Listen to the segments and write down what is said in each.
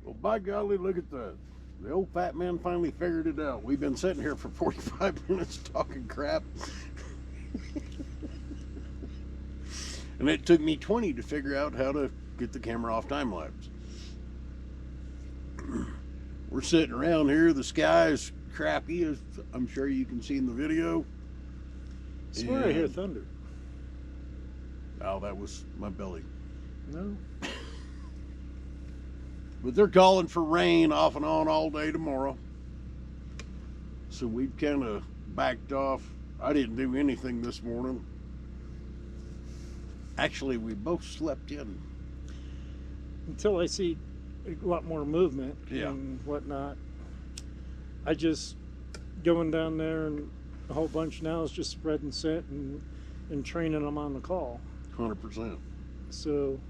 Well, by golly, look at that. The old fat man finally figured it out. We've been sitting here for 45 minutes talking crap. And it took me 20 to figure out how to get the camera off time lapse. We're sitting around here. The sky is crappy, as I'm sure you can see in the video. I swear I hear thunder. Oh, that was my belly. No. But they're calling for rain off and on all day tomorrow. So we've kind of backed off. I didn't do anything this morning. Actually, we both slept in. Until I see a lot more movement Yeah. and whatnot. I just going down there, and a whole bunch now is just spreading scent and training them on the call. 100%. So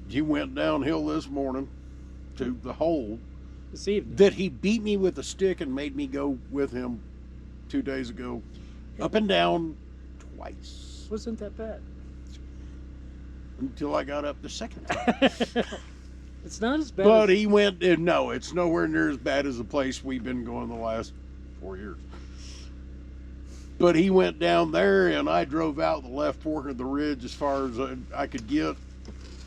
you went downhill this morning to the hole this evening, that he beat me with a stick and made me go with him 2 days ago, up and down twice, wasn't that bad. until I got up the second time. It's not as bad. But as, he went, no, it's nowhere near as bad as the place we've been going the last 4 years. But he went down there, and I drove out the left fork of the ridge as far as I could get,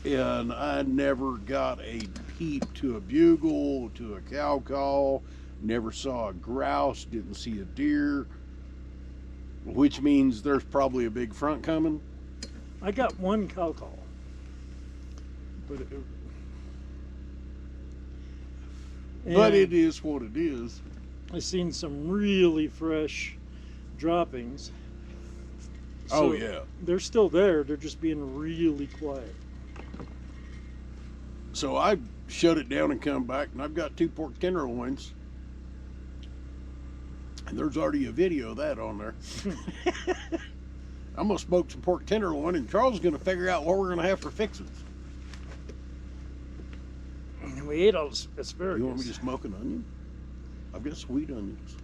and I never got a peep to a bugle, to a cow call, never saw a grouse, didn't see a deer, which means there's probably a big front coming. I got one cow call, but It is what it is. I seen some really fresh droppings. Oh, So yeah. they're still there. They're just being really quiet. So I shut it down and come back, and I've got 2 pork tenderloins. And there's already a video of that on there. I'm going to smoke some pork tenderloin, and Charles is going to figure out what we're going to have for fixings. And we ate all this asparagus. You want me to smoke an onion? I've got sweet onions.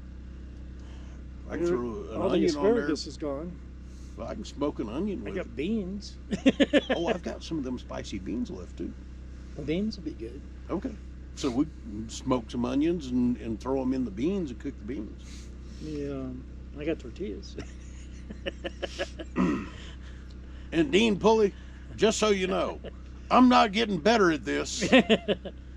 I can There- throw an all the onion on there. asparagus is gone. Well, I can smoke an onion I with got it. beans. Oh, I've got some of them spicy beans left, too. Beans would be good. Okay. So we can smoke some onions and throw them in the beans and cook the beans. Yeah, I got tortillas. And Dean Pulley, just so you know, I'm not getting better at this.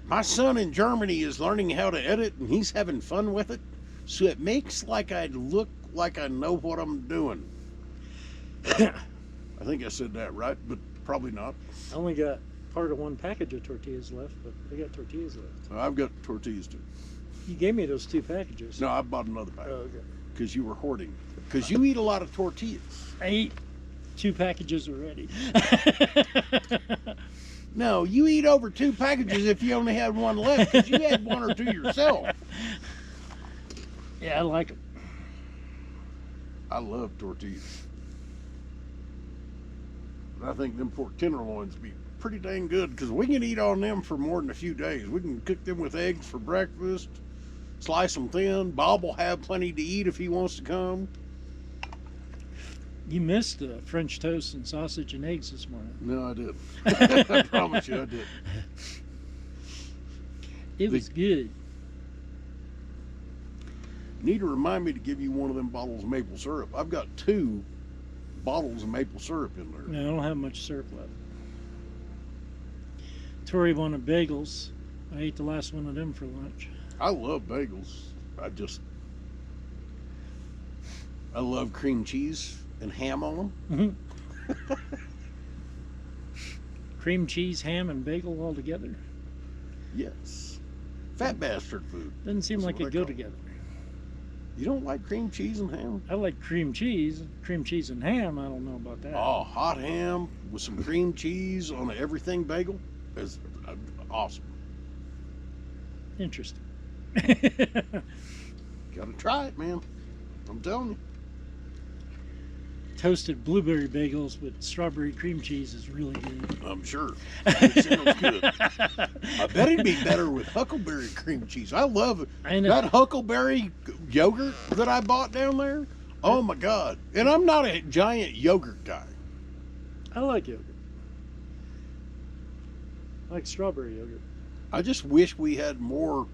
My son in Germany is learning how to edit, and he's having fun with it. So it makes like I look like I know what I'm doing. I think I said that right, but probably not. I only got part of one package of tortillas left, but I got tortillas left. I've got tortillas too. You gave me those 2 packages. No, I bought another pack Oh, okay. because you were hoarding. Because you eat a lot of tortillas. I ate 2 packages already. No, you eat over 2 packages if you only had 1 left because you had 1 or 2 yourself. Yeah, I like them. I love tortillas. I think them pork tenderloins be pretty dang good because we can eat on them for more than a few days. We can cook them with eggs for breakfast, slice them thin. Bob will have plenty to eat if he wants to come. You missed French toast and sausage and eggs this morning. No, I didn't. I promise you I did. It was good. Need to remind me to give you one of them bottles of maple syrup. I've got 2 bottles of maple syrup in there. No, I don't have much syrup left. Tori wanted bagels. I ate the last one of them for lunch. I love bagels. I love cream cheese and ham on them. Cream cheese, ham, and bagel all together. Yes. Fat bastard food. Doesn't seem That's like what it I go call it. together. You don't like cream cheese and ham? I like cream cheese and ham. I don't know about that. Oh, hot ham with some cream cheese on an everything bagel is awesome. Interesting. Gotta try it, man. I'm telling you. Toasted blueberry bagels with strawberry cream cheese is really good. I'm sure. It sounds good. I bet it'd be better with huckleberry cream cheese. I love it. I know. That huckleberry yogurt that I bought down there. Oh my God. And I'm not a giant yogurt guy. I like yogurt. I like strawberry yogurt. I just wish we had more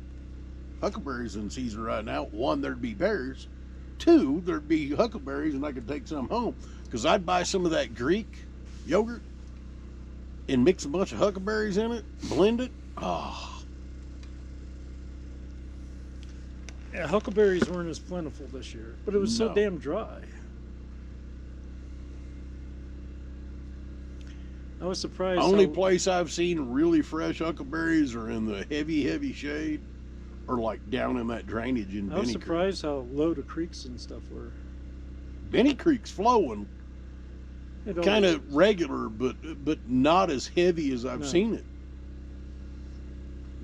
huckleberries in season right now. One, there'd be berries. Two, there'd be huckleberries and I could take some home. Because I'd buy some of that Greek yogurt and mix a bunch of huckleberries in it, blend it. Oh. Yeah, huckleberries weren't as plentiful this year, but it was so No. damn dry. I was surprised. Only how, place I've seen really fresh huckleberries are in the heavy shade or like down in that drainage in I was Benny Creek. surprised how low the creeks and stuff were. Benny Creek's flowing It kind always- of regular, but not as heavy as I've No. seen it.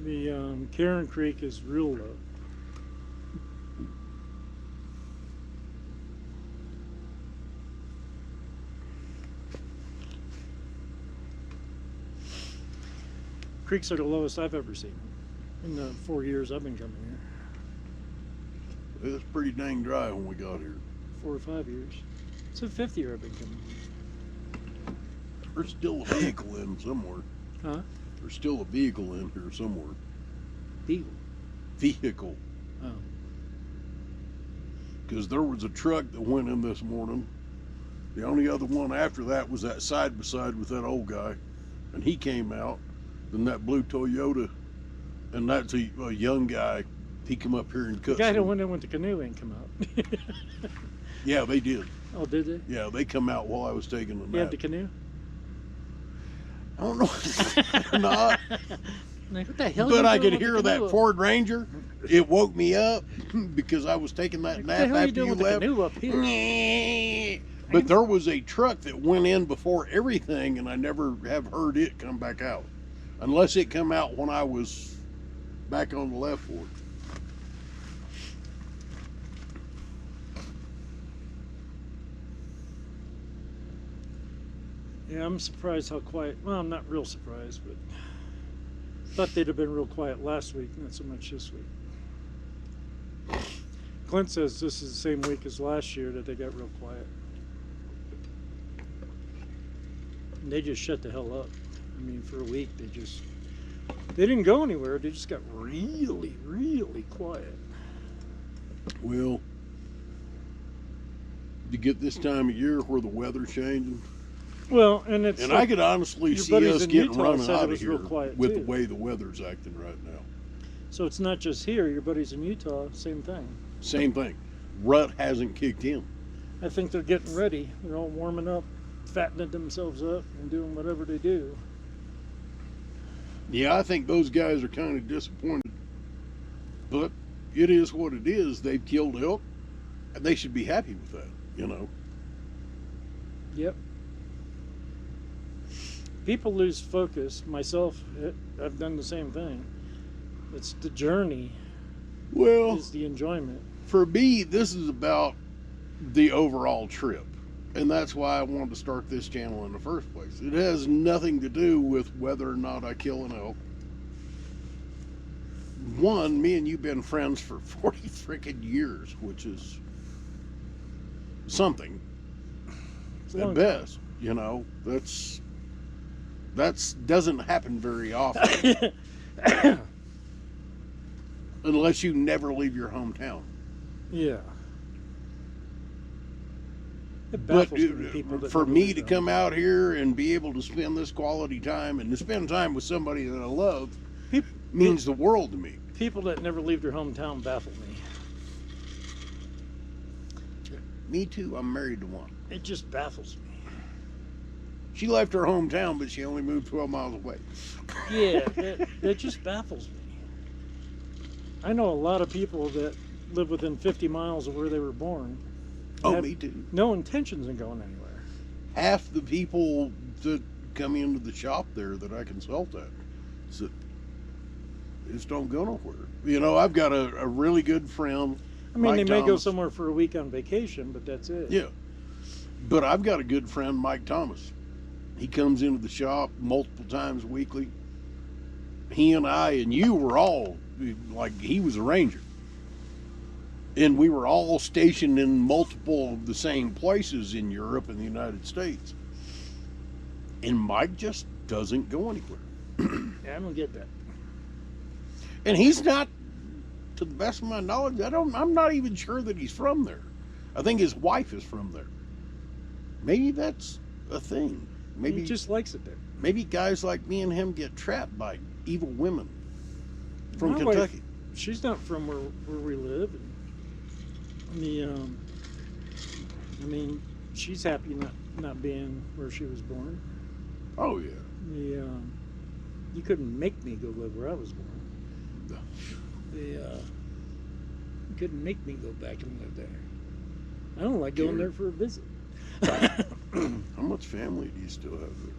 The Karen Creek is real low. Creeks are the lowest I've ever seen in the 4 years I've been coming here. It was pretty dang dry when we got here. 4 or 5 years. It's the 5th year I've been coming here. There's still a vehicle in somewhere. Huh? There's still a vehicle in here somewhere. Beagle. Vehicle. Oh. Because there was a truck that went in this morning. The only other one after that was that side by side with that old guy. And he came out. Then that blue Toyota. And that's a young guy. He come up here and The cut guy that some- went in with the canoe ain't come out. Yeah, they did. Oh, did they? Yeah, they come out while I was taking a nap. You had the canoe? I don't know if they're not. Like, what the hell? But you I doing could with the hear that canoe? Ford Ranger. It woke me up because I was taking that Like, what the nap hell you after doing you with the left. canoe up here? But there was a truck that went in before everything, and I never have heard it come back out. Unless it come out when I was back on the left fork. Yeah, I'm surprised how quiet. Well, I'm not real surprised, but thought they'd have been real quiet last week, not so much this week. Clint says this is the same week as last year that they got real quiet. And they just shut the hell up. I mean, for a week, they didn't go anywhere. They just got really quiet. Well, you get this time of year where the weather's changing. Well, and it's And like I could honestly your see buddies us in getting Utah running said it out of was here real quiet, with too. the way the weather's acting right now. so it's not just here. Your buddies in Utah, same thing. Same thing. Rut hasn't kicked in. I think they're getting ready. They're all warming up, fattening themselves up, and doing whatever they do. Yeah, I think those guys are kind of disappointed. But it is what it is. They've killed elk, and they should be happy with that, you know. Yep. People lose focus. Myself, I've done the same thing. It's the journey Well, is the enjoyment. for me, this is about the overall trip. And that's why I wanted to start this channel in the first place. It has nothing to do with whether or not I kill an elk. One, me and you've been friends for 40 freaking years, which is something It's a at long time. best. You know, that's doesn't happen very often unless you never leave your hometown. Yeah. It But baffles me, people that for never me leave to their come out here and be able to spend this quality time and to spend time with somebody that I love Peop- means the world to me. People that never leave their hometown baffle me. Me too. I'm married to one. It just baffles me. She left her hometown, but she only moved 12 miles away. Yeah, that just baffles me. I know a lot of people that live within 50 miles of where they were born. Oh, have me too. No intentions of going anywhere. Half the people that come into the shop there that I consult at, so they just don't go nowhere. You know, I've got a really good friend. I mean, Mike they may go Thomas. somewhere for a week on vacation, but that's it. Yeah. But I've got a good friend, Mike Thomas. He comes into the shop multiple times weekly. He and I and you were all, like, he was a ranger. And we were all stationed in multiple of the same places in Europe and the United States. And Mike just doesn't go anywhere. Yeah, I don't get that. And he's not, to the best of my knowledge, I'm not even sure that he's from there. I think his wife is from there. Maybe that's a thing. Maybe he just likes it there. maybe guys like me and him get trapped by evil women from My Kentucky. wife, she's not from where we live. And I mean, she's happy not being where she was born. Oh yeah. You couldn't make me go live where I was born. You couldn't make me go back and live there. I don't like going there for a visit. How much family do you still have there?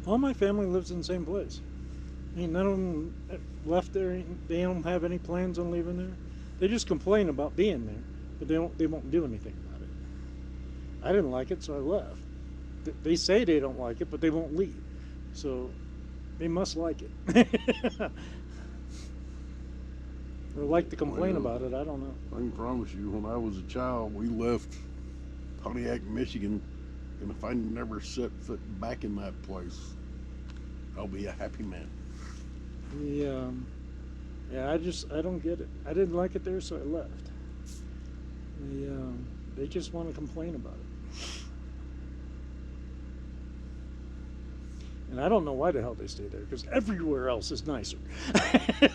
All my family lives in the same place. I mean, none of them left there. They don't have any plans on leaving there. They just complain about being there, but they won't do anything about it. I didn't like it, so I left. They say they don't like it, but they won't leave. So they must like it. Or like to complain about it, I don't know. I can promise you, when I was a child, we left Pontiac, Michigan, and if I never set foot back in that place, I'll be a happy man. Yeah, I don't get it. I didn't like it there, so I left. They just want to complain about it. And I don't know why the hell they stay there, because everywhere else is nicer.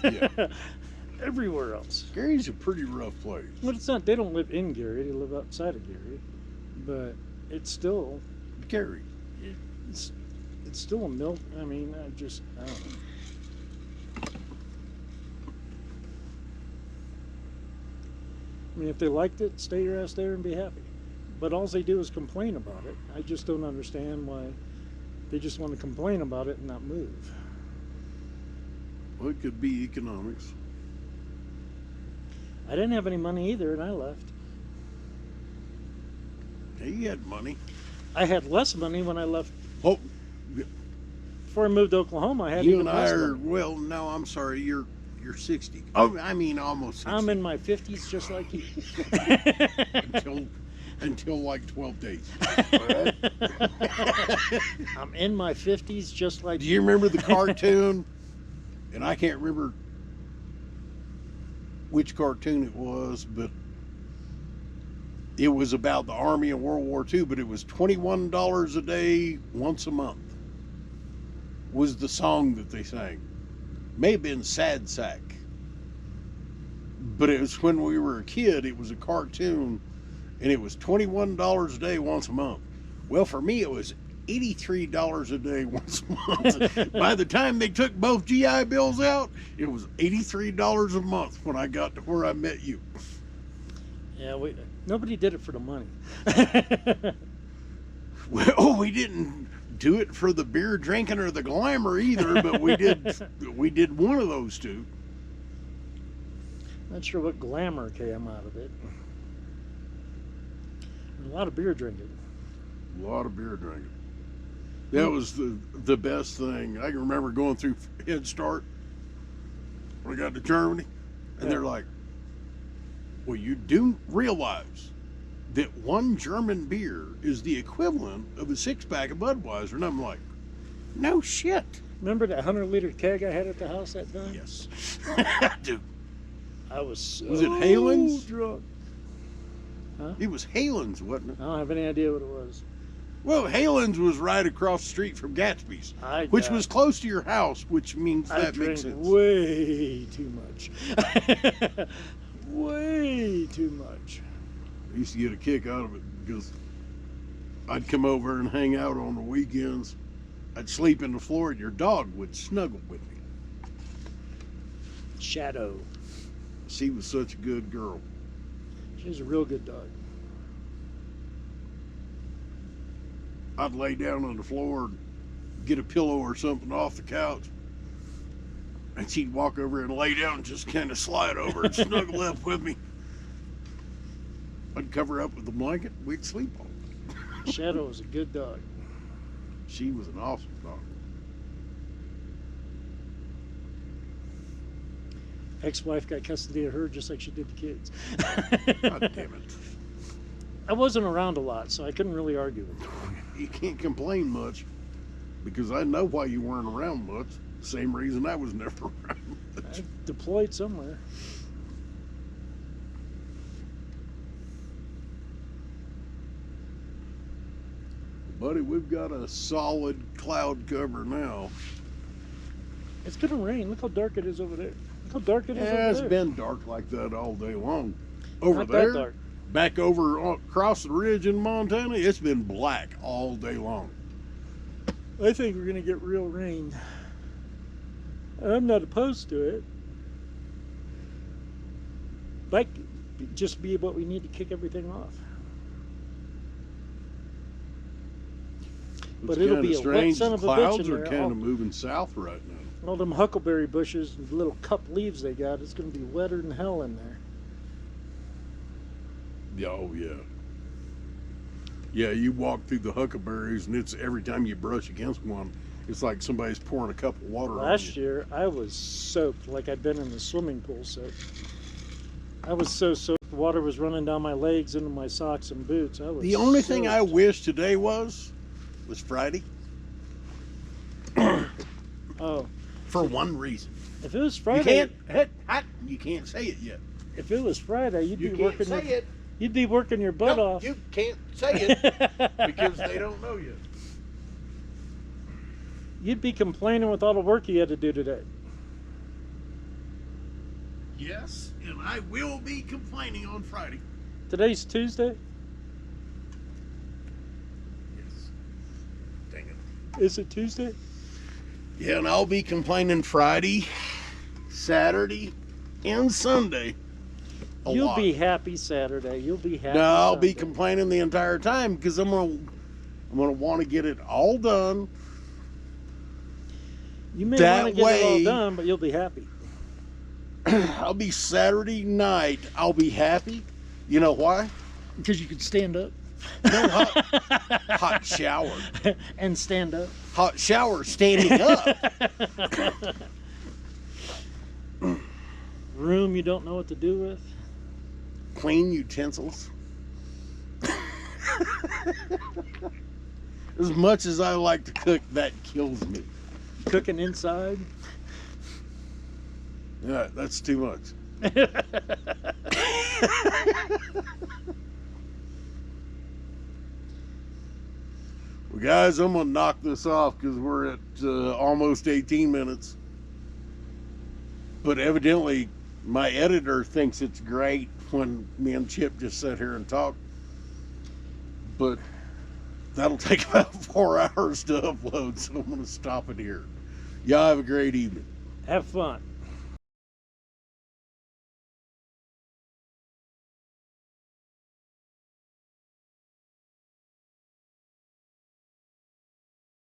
Yeah. Everywhere else. Gary's a pretty rough place. Well, it's not. They don't live in Gary. They live outside of Gary. But it's still. Gary. It's still a milk. I mean, I don't know. I mean, if they liked it, stay your ass there and be happy. But all they do is complain about it. I just don't understand why they just want to complain about it and not move. Well, it could be economics. I didn't have any money either, and I left. He had money. I had less money when I left. Oh, Before I moved to Oklahoma, I had you even and I less are, money. well, no, I'm sorry, you're 60. Oh, I mean almost 60. I'm in my 50s just like you. until like 12 days. I'm in my 50s just like Do you remember the cartoon? And I can't remember which cartoon it was, but it was about the Army in World War II, but it was $21 a day once a month was the song that they sang. May have been Sad Sack. But it was when we were a kid, it was a cartoon, and it was $21 a day once a month. Well, for me, it was $83 a day once a month. By the time they took both GI Bills out, it was $83 a month when I got to where I met you. Yeah, nobody did it for the money. Well, we didn't do it for the beer drinking or the glamour either, but we did one of those two. Not sure what glamour came out of it. A lot of beer drinking. A lot of beer drinking. That was the best thing. I can remember going through Head Start when I got to Germany, and they're like, well, you do realize that one German beer is the equivalent of a 6-pack of Budweiser. And I'm like, no shit. Remember that 100-liter keg I had at the house that time? Yes. I do. I was so Was it Halen's? drunk. Huh? It was Halen's, wasn't it? I don't have any idea what it was. Well, Halen's was right across the street from Gatsby's, which was close to your house, which means I that makes drank sense. way too much. Way too much. I used to get a kick out of it because I'd come over and hang out on the weekends. I'd sleep in the floor and your dog would snuggle with me. Shadow. She was such a good girl. She's a real good dog. I'd lay down on the floor and get a pillow or something off the couch. And she'd walk over and lay down and just kind of slide over and snuggle up with me. I'd cover up with a blanket. We'd sleep on it. Shadow was a good dog. She was an awesome dog. Ex-wife got custody of her just like she did the kids. God damn it. I wasn't around a lot, so I couldn't really argue with her. You can't complain much. because I know why you weren't around much. Same reason I was never around much. I deployed somewhere. Buddy, we've got a solid cloud cover now. It's gonna rain. Look how dark it is over there. Look how dark it is over Yeah, it's there. been dark like that all day long. Over Not there, that dark. back over across the ridge in Montana, it's been black all day long. I think we're gonna get real rain. I'm not opposed to it. Might just be what we need to kick everything off. But it'll be a wet strange. son of a bitch Clouds in are there. kind of moving south right now. All them huckleberry bushes and little cup leaves they got, it's going to be wetter than hell in there. Yeah, oh yeah. Yeah, you walk through the huckleberries, and it's every time you brush against one, it's like somebody's pouring a cup of water on you. Last year, I was soaked like I'd been in the swimming pool soaked. I was so soaked, the water was running down my legs into my socks and boots. I was The only thing I soaked. wish today was Friday. Oh, For one reason. if it was Friday, You can't say it yet. if it was Friday, you'd You be can't working. say it. You'd be working your butt No, off. you can't say it because they don't know yet. You'd be complaining with all the work you had to do today. Yes, and I will be complaining on Friday. Today's Tuesday. Yes. Dang it. Is it Tuesday? Yeah, and I'll be complaining Friday, Saturday, and Sunday. You'll be happy Saturday. You'll be happy. No, I'll Sunday. be complaining the entire time because I'm gonna want to get it all done. You may that want to get it all way- done, but you'll be happy. I'll be Saturday night. I'll be happy. You know why? Because you could stand up. No, hot shower. And stand up. Hot shower standing up. Room you don't know what to do with. Clean utensils. As much as I like to cook, that kills me. Cooking inside. Yeah, that's too much. Well, guys, I'm going to knock this off because we're at almost 18 minutes. But evidently, my editor thinks it's great when me and Chip just sit here and talk. But that'll take about 4 hours to upload, so I'm going to stop it here. Y'all have a great evening. Have fun.